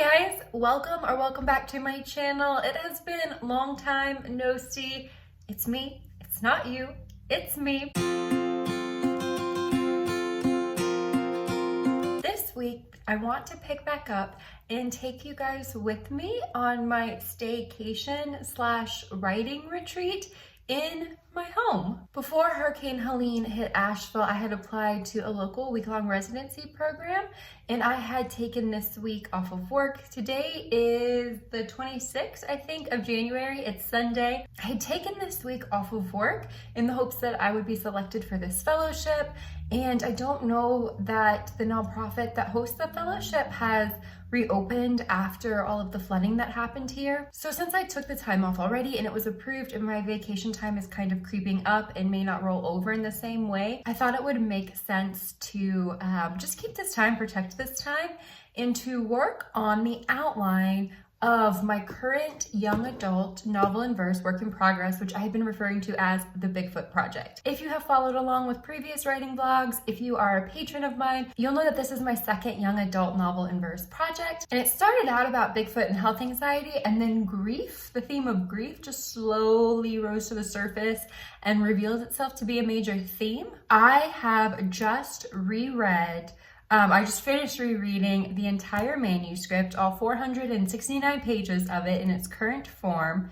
guys, welcome back to my channel. It has been a long time no see. It's me, it's not you, it's me. This week I want to pick back up and take you guys with me on my staycation slash writing retreat in my home. Before Hurricane Helene hit Asheville, I had applied to a local week-long residency program and I had taken this week off of work. Today is the 26th, I think, of January. It's Sunday. I had taken this week off of work in the hopes that I would be selected for this fellowship, and I don't know that the nonprofit that hosts the fellowship has reopened after all of the flooding that happened here. So since I took the time off already and it was approved and my vacation time is kind of creeping up and may not roll over in the same way, I thought it would make sense to just keep this time, protect this time, and to work on the outline of my current young adult novel and verse work in progress, which I have been referring to as the Bigfoot project. If you have followed along with previous writing vlogs, if you are a patron of mine, you'll know that this is my second young adult novel and verse project. And it started out about Bigfoot and health anxiety, and then grief, the theme of grief, just slowly rose to the surface and revealed itself to be a major theme. I have just reread I just finished rereading the entire manuscript, all 469 pages of it in its current form.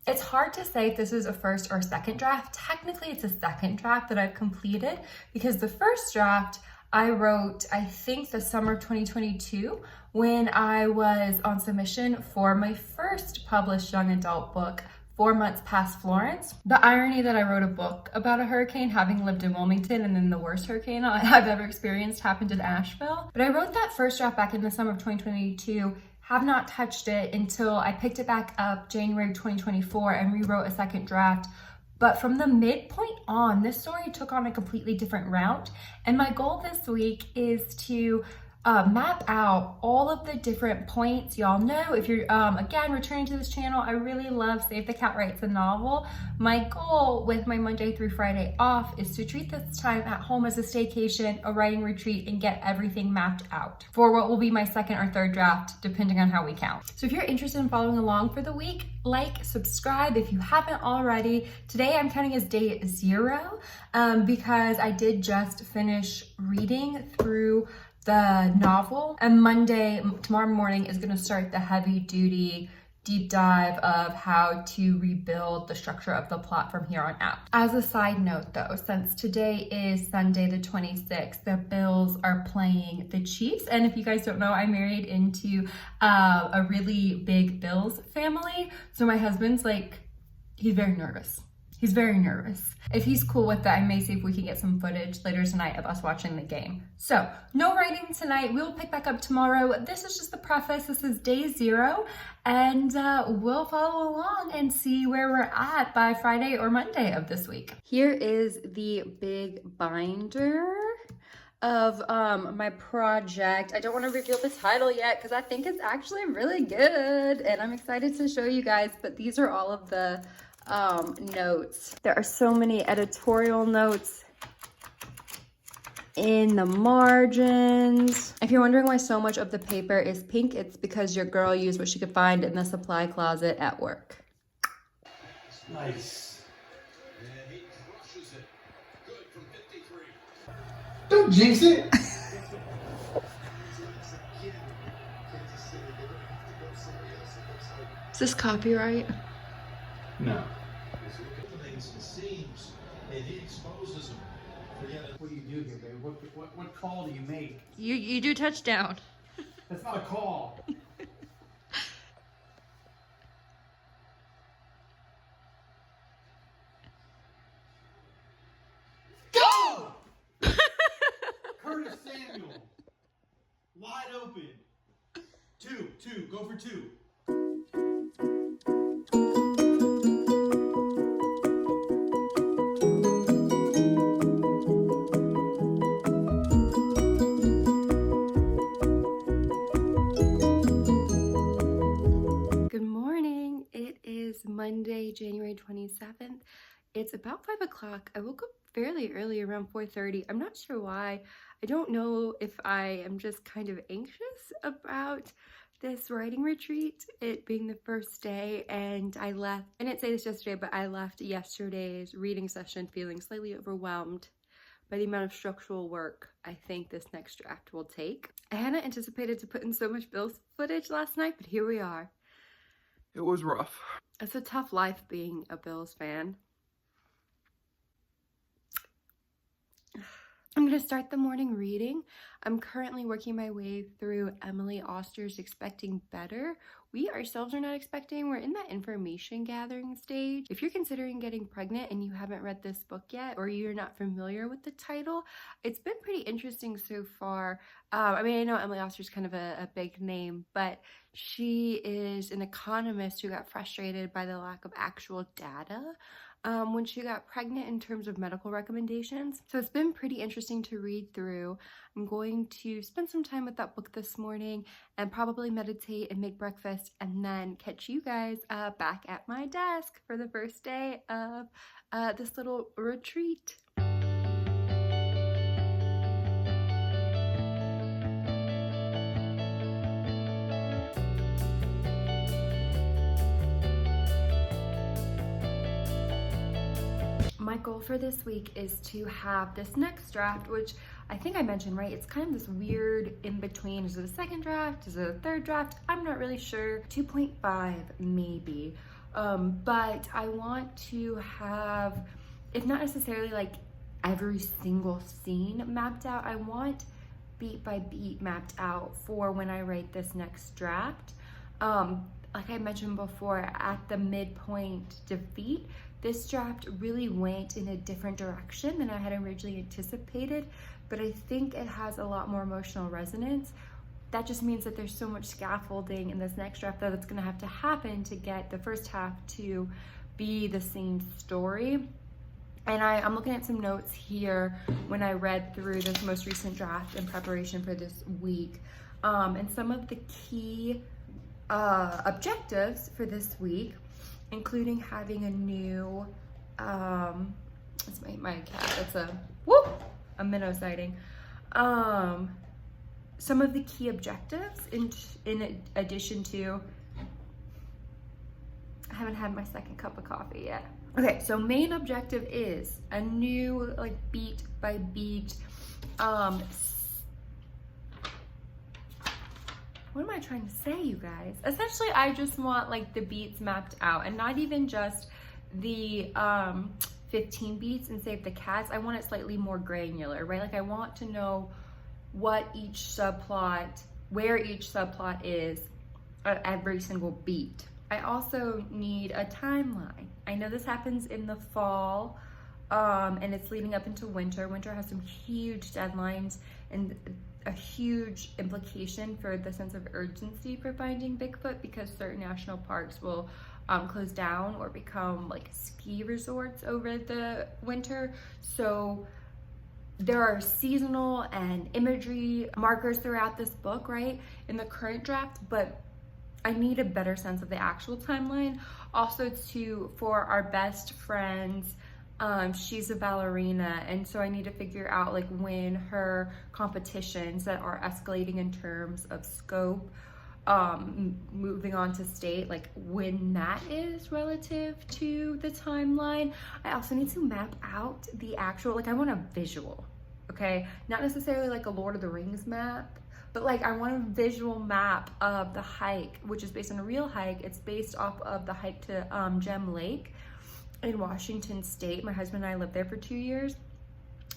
It's hard to say if this is a first or second draft. Technically, it's a second draft that I've completed because the first draft I wrote, I think, the summer of 2022 when I was on submission for my first published young adult book, 4 months past Florence. The irony that I wrote a book about a hurricane, having lived in Wilmington, and then the worst hurricane I've ever experienced happened in Asheville. But I wrote that first draft back in the summer of 2022, have not touched it until I picked it back up January 2024 and rewrote a second draft. But from the midpoint on, this story took on a completely different route. And my goal this week is to map out all of the different points. Y'all know, if you're again returning to this channel, I really love Save the Cat Writes a Novel. My goal with my Monday through Friday off is to treat this time at home as a staycation, a writing retreat, and get everything mapped out for what will be my second or third draft, depending on how we count. So if you're interested in following along for the week, like, subscribe if you haven't already. Today I'm counting as day 0 because I did just finish reading through the novel, and tomorrow morning is going to start the heavy duty deep dive of how to rebuild the structure of the plot from here on out. As a side note though, since today is Sunday the 26th, the Bills are playing the Chiefs, and if you guys don't know, I married into a really big Bills family, so my husband's like, he's very nervous. He's very nervous. If he's cool with that, I may see if we can get some footage later tonight of us watching the game. So, no writing tonight. We'll pick back up tomorrow. This is just the preface. This is day 0, and we'll follow along and see where we're at by Friday or Monday of this week. Here is the big binder of my project. I don't want to reveal the title yet because I think it's actually really good, and I'm excited to show you guys, but these are all of the notes. There are so many editorial notes in the margins. If you're wondering why so much of the paper is pink, it's because your girl used what she could find in the supply closet at work. Nice. Don't jinx it. Is this copyright? No. What do you do here, baby? What call do you make? You do touchdown. That's not a call. Go! Curtis Samuel. Wide open. 2. Go for 2. Monday, January 27th. It's about 5 o'clock. I woke up fairly early, around 4:30. I'm not sure why. I don't know if I am just kind of anxious about this writing retreat, it being the first day, and I didn't say this yesterday, but I left yesterday's reading session feeling slightly overwhelmed by the amount of structural work I think this next draft will take. I hadn't anticipated to put in so much Bill's footage last night, but here we are. It was rough. It's a tough life being a Bills fan. I'm gonna start the morning reading. I'm currently working my way through Emily Oster's Expecting Better. We ourselves are not expecting, we're in that information gathering stage. If you're considering getting pregnant and you haven't read this book yet, or you're not familiar with the title, it's been pretty interesting so far. I mean, I know Emily Oster's kind of a big name, but she is an economist who got frustrated by the lack of actual data when she got pregnant in terms of medical recommendations. So it's been pretty interesting to read through. I'm going to spend some time with that book this morning and probably meditate and make breakfast, and then catch you guys back at my desk for the first day of this little retreat. My goal for this week is to have this next draft, which I think I mentioned, right? It's kind of this weird in between. Is it a second draft? Is it a third draft? I'm not really sure. 2.5 maybe. But I want to have, if not necessarily like every single scene mapped out, I want beat by beat mapped out for when I write this next draft. Like I mentioned before, at the midpoint defeat, this draft really went in a different direction than I had originally anticipated, but I think it has a lot more emotional resonance. That just means that there's so much scaffolding in this next draft that's gonna have to happen to get the first half to be the same story. And I'm looking at some notes here when I read through this most recent draft in preparation for this week. And some of the key objectives for this week, including having a new, it's my cat, it's a minnow sighting. Some of the key objectives in addition to, I haven't had my second cup of coffee yet. Okay, so main objective is a new like beat by beat, what am I trying to say, you guys? Essentially, I just want like the beats mapped out, and not even just the 15 beats and save the cats. I want it slightly more granular, right? Like I want to know what each subplot, where each subplot is at every single beat. I also need a timeline. I know this happens in the fall, and it's leading up into winter. Winter has some huge deadlines and a huge implication for the sense of urgency for finding Bigfoot, because certain national parks will close down or become like ski resorts over the winter. So there are seasonal and imagery markers throughout this book, right, in the current draft, but I need a better sense of the actual timeline. Also for our best friends, she's a ballerina, and so I need to figure out like when her competitions that are escalating in terms of scope, moving on to state, like when that is relative to the timeline. I also need to map out the actual, like I want a visual, okay? Not necessarily like a Lord of the Rings map, but like I want a visual map of the hike, which is based on a real hike. It's based off of the hike to Gem Lake in Washington State. My husband and I lived there for 2 years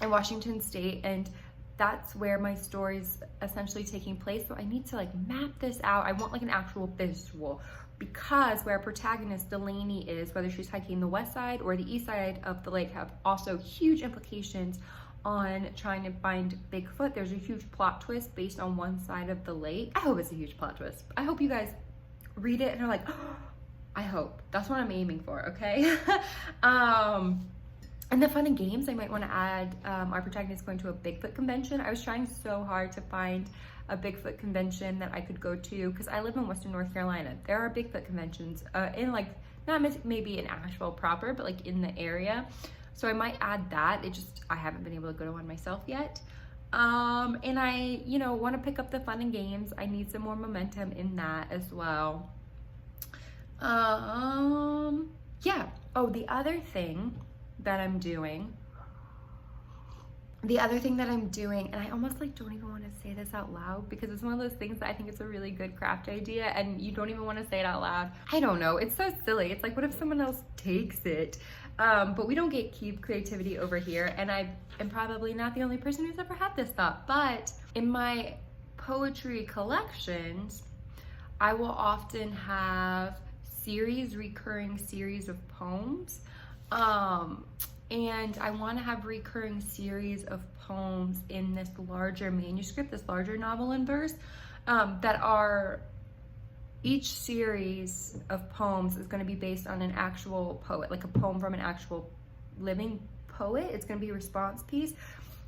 in Washington State, and that's where my story's essentially taking place. So I need to like map this out. I want like an actual visual, because where our protagonist Delaney is, whether she's hiking the west side or the east side of the lake, have also huge implications on trying to find Bigfoot. There's a huge plot twist based on one side of the lake. I hope it's a huge plot twist. I hope you guys read it and are like, oh, I hope. That's what I'm aiming for, okay? And the fun and games, I might want to add our protagonist going to a Bigfoot convention. I was trying so hard to find a Bigfoot convention that I could go to, because I live in Western North Carolina. There are Bigfoot conventions in like, not maybe in Asheville proper, but like in the area. So I might add that. I haven't been able to go to one myself yet. And I, want to pick up the fun and games. I need some more momentum in that as well. Yeah. Oh, the other thing that I'm doing, and I almost like don't even want to say this out loud because it's one of those things that I think it's a really good craft idea and you don't even want to say it out loud. I don't know. It's so silly. It's like, what if someone else takes it? But we don't gatekeep creativity over here. And I am probably not the only person who's ever had this thought, but in my poetry collections, I will often have recurring series of poems. And I want to have recurring series of poems in this larger manuscript, this larger novel in verse, that are, each series of poems is going to be based on an actual poet, like a poem from an actual living poet. It's going to be a response piece,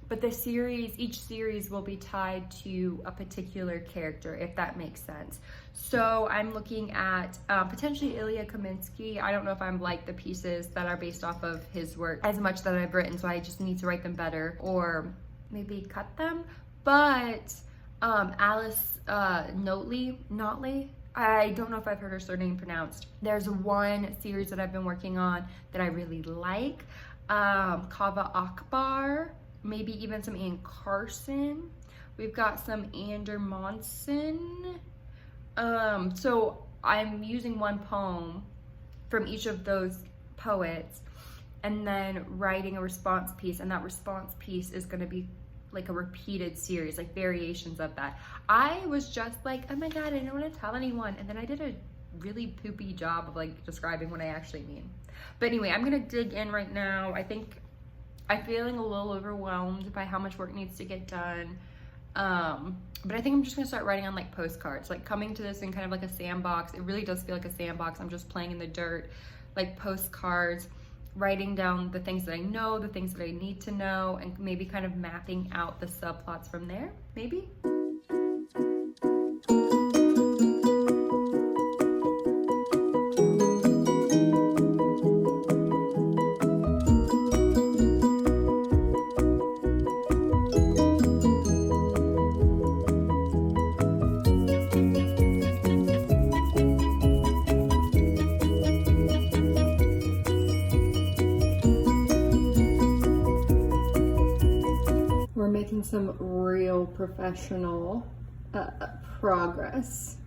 but each series will be tied to a particular character, if that makes sense. So I'm looking at potentially Ilya Kaminsky. I don't know if I'm like the pieces that are based off of his work as much that I've written, so I just need to write them better or maybe cut them. But Alice Notley, I don't know if I've heard her surname pronounced. There's one series that I've been working on that I really like. Kava Akbar, maybe even some Ann Carson. We've got some Ander Monson. So I'm using one poem from each of those poets and then writing a response piece, and that response piece is going to be like a repeated series, like variations of that. I was just like, oh my god, I don't want to tell anyone, and then I did a really poopy job of like describing what I actually mean. But anyway, I'm gonna dig in right now. I think I'm feeling a little overwhelmed by how much work needs to get done. But I think I'm just gonna start writing on like postcards, like coming to this in kind of like a sandbox. It really does feel like a sandbox. I'm just playing in the dirt, like postcards, writing down the things that I know, the things that I need to know, and maybe kind of mapping out the subplots from there, maybe. We're making some real professional progress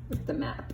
with the map.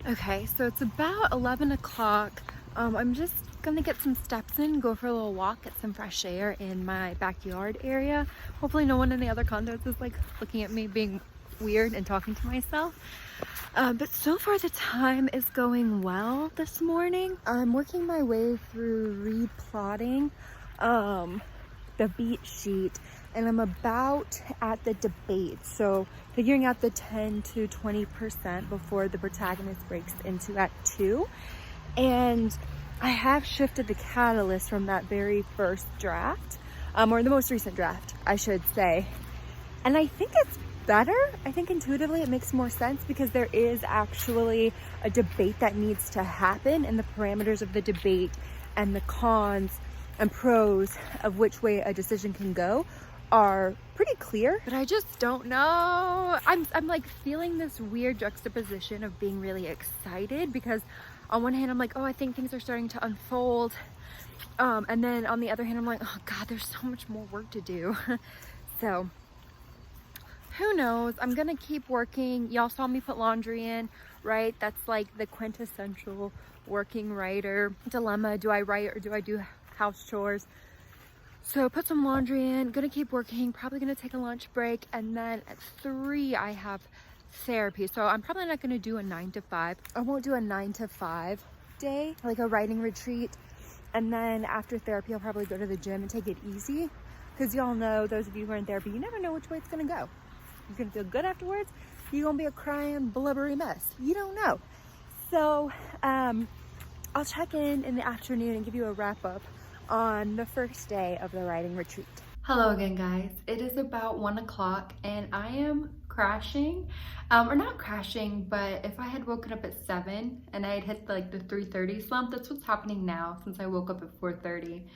Okay, so it's about 11 o'clock. I'm just gonna get some steps in, go for a little walk, get some fresh air in my backyard area. Hopefully no one in the other condos is like looking at me being weird and talking to myself. But so far the time is going well this morning. I'm working my way through replotting the beat sheet, and I'm about at the debate. So figuring out the 10 to 20% before the protagonist breaks into Act 2. And I have shifted the catalyst from that very first draft, or the most recent draft, I should say. And I think it's better. I think intuitively it makes more sense because there is actually a debate that needs to happen, and the parameters of the debate and the cons and pros of which way a decision can go are pretty clear. But I just don't know. I'm like feeling this weird juxtaposition of being really excited because on one hand I'm like, oh, I think things are starting to unfold, And then on the other hand, I'm like, oh God, there's so much more work to do. So who knows? I'm gonna keep working. Y'all saw me put laundry in, right? That's like the quintessential working writer dilemma. Do I write or do I do house chores? So put some laundry in, gonna keep working, probably gonna take a lunch break, and then at 3 I have therapy. So I'm probably not gonna do a 9 to 5. I won't do a 9 to 5 day, like a writing retreat. And then after therapy, I'll probably go to the gym and take it easy. Because y'all know, those of you who are in therapy, you never know which way it's gonna go. You're gonna feel good afterwards. You're gonna be a crying, blubbery mess. You don't know. So I'll check in the afternoon and give you a wrap up on the first day of the writing retreat. Hello again, guys. It is about 1 o'clock and I am crashing, or not crashing, but if I had woken up at 7 and I had hit like the 3:30 slump, that's what's happening now since I woke up at 4:30.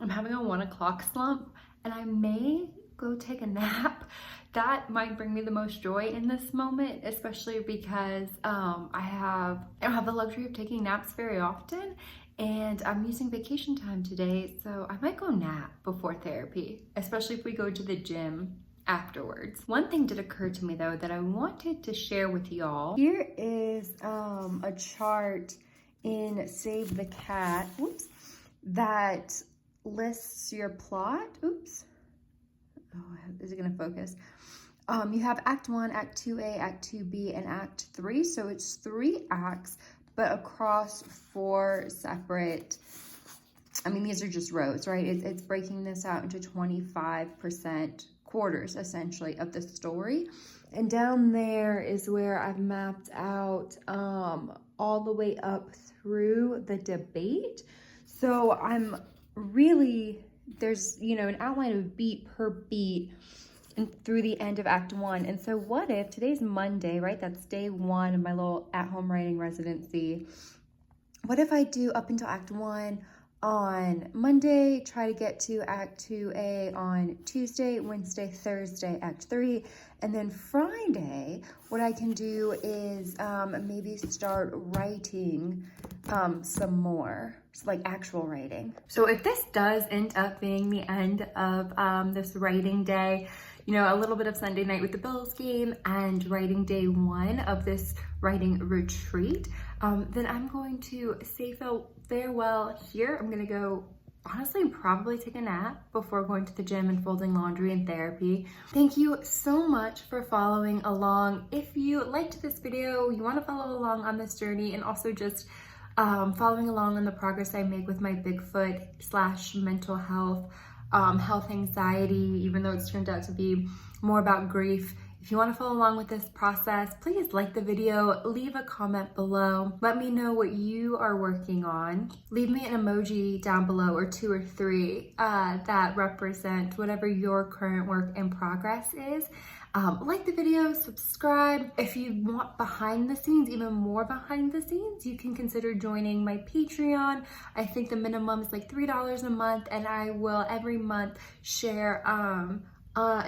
I'm having a 1 o'clock slump and I may go take a nap. That might bring me the most joy in this moment, especially because I don't have the luxury of taking naps very often, and I'm using vacation time today, so I might go nap before therapy, especially if we go to the gym afterwards. One thing did occur to me though that I wanted to share with y'all. Here is a chart in Save the Cat, oops, that lists your plot. Oops. Oh, is it gonna focus? You have Act 1, Act 2A, Act 2B, and Act 3. So it's 3 acts, but across 4 separate, I mean, these are just rows, right? It's breaking this out into 25% quarters, essentially, of the story. And down there is where I've mapped out all the way up through the debate. So I'm really, there's, you know, an outline of beat per beat and through the end of Act 1. And so what if, today's Monday, right? That's day 1 of my little at-home writing residency. What if I do up until Act 1 on Monday, try to get to Act 2A on Tuesday, Wednesday, Thursday, Act 3, and then Friday, what I can do is maybe start writing some more, like actual writing. So if this does end up being the end of this writing day, you know, a little bit of Sunday night with the Bills game and writing day 1 of this writing retreat, then I'm going to say farewell here. I'm gonna go, honestly, probably take a nap before going to the gym and folding laundry and therapy. Thank you so much for following along. If you liked this video, you wanna follow along on this journey and also just following along on the progress I make with my Bigfoot / mental health, health anxiety, even though it's turned out to be more about grief. If you want to follow along with this process, please like the video, leave a comment below. Let me know what you are working on. Leave me an emoji down below, or 2 or 3 that represent whatever your current work in progress is. Like the video, subscribe. If you want behind the scenes, even more behind the scenes, you can consider joining my Patreon. I think the minimum is like $3 a month, and I will every month share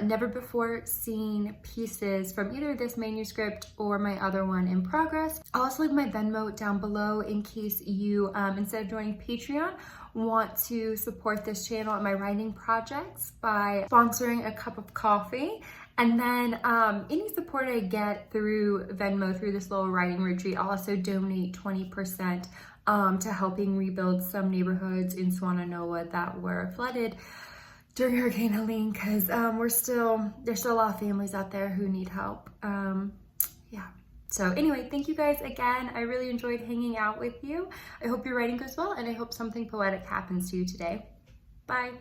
never before seen pieces from either this manuscript or my other one in progress. I'll also leave my Venmo down below in case you, instead of joining Patreon, want to support this channel and my writing projects by sponsoring a cup of coffee. And then any support I get through Venmo, through this little writing retreat, I'll also donate 20% to helping rebuild some neighborhoods in Swannanoa that were flooded during Hurricane Helene, because there's still a lot of families out there who need help. Yeah. So anyway, thank you guys again. I really enjoyed hanging out with you. I hope your writing goes well, and I hope something poetic happens to you today. Bye.